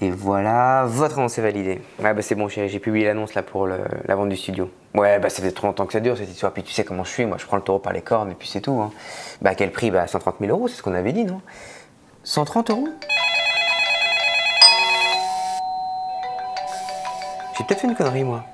Et voilà, votre annonce est validée. Ouais, bah c'est bon chérie, j'ai publié l'annonce là pour la vente du studio. Ouais, bah ça fait trop longtemps que ça dure cette histoire, puis tu sais comment je suis, moi je prends le taureau par les cornes et puis c'est tout. Hein. Bah à quel prix? Bah 130 000 euros, c'est ce qu'on avait dit, non? 130 euros? J'ai peut-être fait une connerie moi.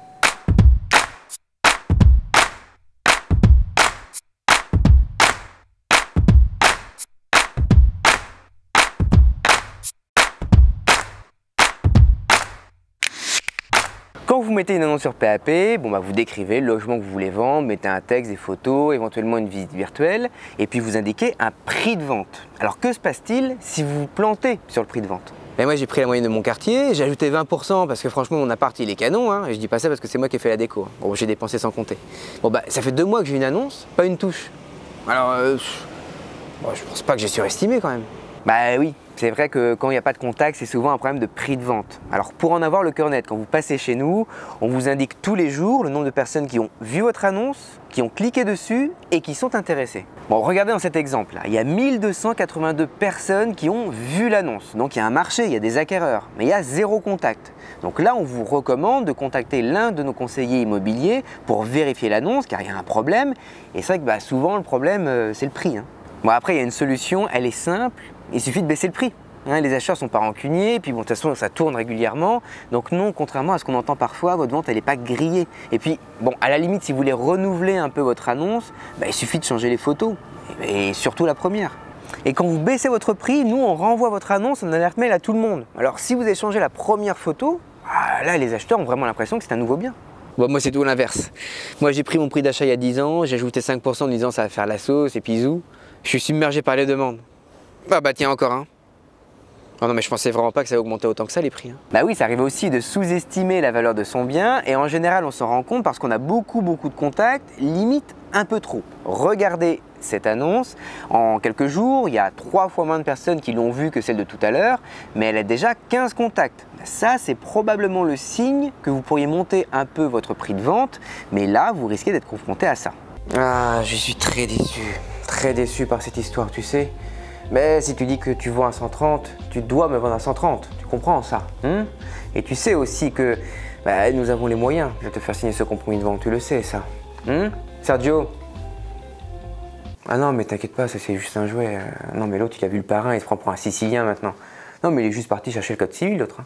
Quand vous mettez une annonce sur PAP, bon bah vous décrivez le logement que vous voulez vendre, mettez un texte, des photos, éventuellement une visite virtuelle, et puis vous indiquez un prix de vente. Alors que se passe-t-il si vous vous plantez sur le prix de vente? Ben moi j'ai pris la moyenne de mon quartier, j'ai ajouté 20% parce que franchement mon appart il est canon, hein, et je dis pas ça parce que c'est moi qui ai fait la déco. Bon j'ai dépensé sans compter. Bon bah ça fait 2 mois que j'ai une annonce, pas une touche. Alors bon, je pense pas que j'ai surestimé quand même. Bah oui, c'est vrai que quand il n'y a pas de contact, c'est souvent un problème de prix de vente. Alors pour en avoir le cœur net, quand vous passez chez nous, on vous indique tous les jours le nombre de personnes qui ont vu votre annonce, qui ont cliqué dessus et qui sont intéressées. Bon, regardez dans cet exemple là, il y a 1282 personnes qui ont vu l'annonce. Donc il y a un marché, il y a des acquéreurs, mais il y a 0 contact. Donc là, on vous recommande de contacter l'un de nos conseillers immobiliers pour vérifier l'annonce, car il y a un problème. Et c'est vrai que bah, souvent le problème, c'est le prix. Hein. Bon après, il y a une solution, elle est simple. Il suffit de baisser le prix. Hein, les acheteurs ne sont pas rancuniers, puis bon, de toute façon ça tourne régulièrement. Donc non, contrairement à ce qu'on entend parfois, votre vente elle n'est pas grillée. Et puis bon, à la limite, si vous voulez renouveler un peu votre annonce, bah, il suffit de changer les photos. Et surtout la première. Et quand vous baissez votre prix, nous on renvoie votre annonce en alerte mail à tout le monde. Alors si vous avez changé la première photo, là les acheteurs ont vraiment l'impression que c'est un nouveau bien. Bon, moi c'est tout l'inverse. Moi j'ai pris mon prix d'achat il y a 10 ans, j'ai ajouté 5% en disant ça va faire la sauce et puis zou. Je suis submergé par les demandes. Bah tiens encore un. Oh non mais je pensais vraiment pas que ça allait augmenter autant que ça les prix. Hein. Bah oui, ça arrive aussi de sous-estimer la valeur de son bien et en général on s'en rend compte parce qu'on a beaucoup de contacts, limite un peu trop. Regardez cette annonce, en quelques jours, il y a 3 fois moins de personnes qui l'ont vue que celle de tout à l'heure, mais elle a déjà 15 contacts. Ça c'est probablement le signe que vous pourriez monter un peu votre prix de vente, mais là vous risquez d'être confronté à ça. Ah, je suis très déçu par cette histoire, tu sais. Mais si tu dis que tu vends à 130, tu dois me vendre à 130. Tu comprends ça hein? Et tu sais aussi que bah, nous avons les moyens de te faire signer ce compromis de vente. Tu le sais, ça hein? Sergio? Ah non, mais t'inquiète pas, ça c'est juste un jouet. Non, mais l'autre, il a vu le parrain, il se prend pour un Sicilien maintenant. Non, mais il est juste parti chercher le code civil, l'autre. Hein.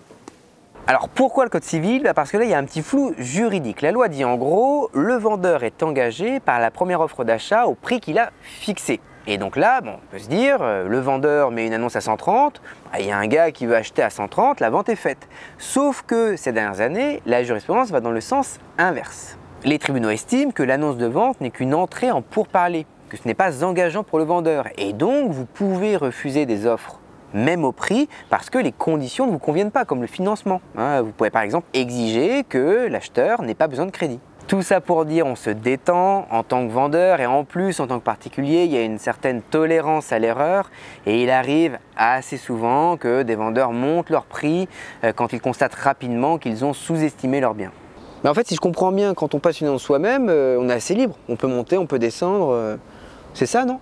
Alors pourquoi le code civil? Bah parce que là il y a un petit flou juridique. La loi dit en gros, le vendeur est engagé par la première offre d'achat au prix qu'il a fixé. Et donc là, bon, on peut se dire, le vendeur met une annonce à 130, il y a un gars qui veut acheter à 130, la vente est faite. Sauf que ces dernières années, la jurisprudence va dans le sens inverse. Les tribunaux estiment que l'annonce de vente n'est qu'une entrée en pourparlers, que ce n'est pas engageant pour le vendeur. Et donc vous pouvez refuser des offres même au prix, parce que les conditions ne vous conviennent pas, comme le financement. Hein, vous pouvez par exemple exiger que l'acheteur n'ait pas besoin de crédit. Tout ça pour dire on se détend en tant que vendeur et en plus en tant que particulier, il y a une certaine tolérance à l'erreur et il arrive assez souvent que des vendeurs montent leur prix quand ils constatent rapidement qu'ils ont sous-estimé leur bien. Mais en fait, si je comprends bien, quand on passe une annonce soi-même, on est assez libre. On peut monter, on peut descendre. C'est ça, non ?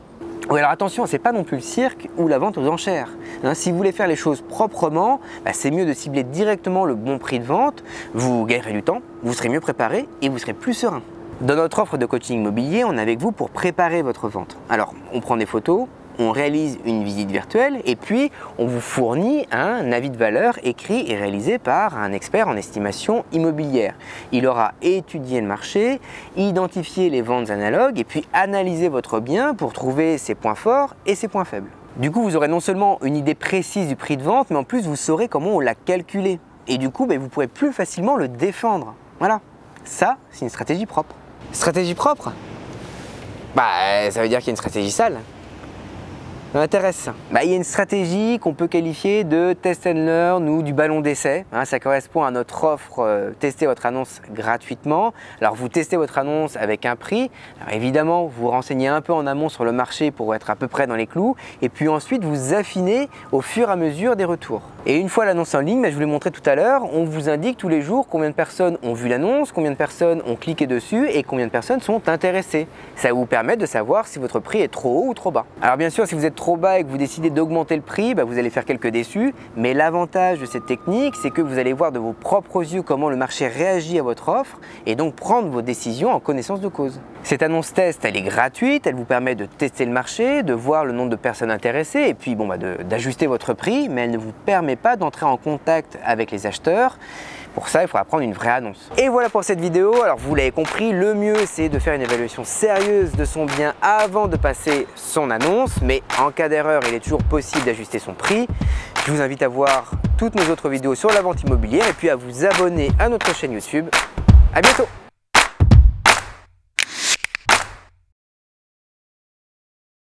Oui, alors attention, c'est pas non plus le cirque ou la vente aux enchères. Hein, si vous voulez faire les choses proprement, c'est mieux de cibler directement le bon prix de vente. Vous gagnerez du temps, vous serez mieux préparé et vous serez plus serein. Dans notre offre de coaching immobilier, on est avec vous pour préparer votre vente. Alors, on prend des photos, on réalise une visite virtuelle et puis on vous fournit un avis de valeur écrit et réalisé par un expert en estimation immobilière. Il aura étudié le marché, identifié les ventes analogues et puis analysé votre bien pour trouver ses points forts et ses points faibles. Du coup, vous aurez non seulement une idée précise du prix de vente, mais en plus vous saurez comment on l'a calculé. Et du coup, vous pourrez plus facilement le défendre. Voilà, ça c'est une stratégie propre. Stratégie propre? Ça veut dire qu'il y a une stratégie sale. Ça m'intéresse. Il y a une stratégie qu'on peut qualifier de test and learn ou du ballon d'essai. Ça correspond à notre offre tester votre annonce gratuitement. Alors vous testez votre annonce avec un prix. Alors évidemment, vous vous renseignez un peu en amont sur le marché pour être à peu près dans les clous. Et puis ensuite, vous affinez au fur et à mesure des retours. Et une fois l'annonce en ligne, je vous l'ai montré tout à l'heure, on vous indique tous les jours combien de personnes ont vu l'annonce, combien de personnes ont cliqué dessus et combien de personnes sont intéressées. Ça va vous permettre de savoir si votre prix est trop haut ou trop bas. Alors bien sûr, si vous êtes trop bas et que vous décidez d'augmenter le prix, vous allez faire quelques déçus. Mais l'avantage de cette technique, c'est que vous allez voir de vos propres yeux comment le marché réagit à votre offre et donc prendre vos décisions en connaissance de cause. Cette annonce test, elle est gratuite, elle vous permet de tester le marché, de voir le nombre de personnes intéressées et puis d'ajuster votre prix, mais elle ne vous permet pas d'entrer en contact avec les acheteurs. Pour ça, il faudra prendre une vraie annonce. Et voilà pour cette vidéo. Alors vous l'avez compris, le mieux c'est de faire une évaluation sérieuse de son bien avant de passer son annonce, mais en cas d'erreur, il est toujours possible d'ajuster son prix. Je vous invite à voir toutes nos autres vidéos sur la vente immobilière et puis à vous abonner à notre chaîne YouTube. À bientôt!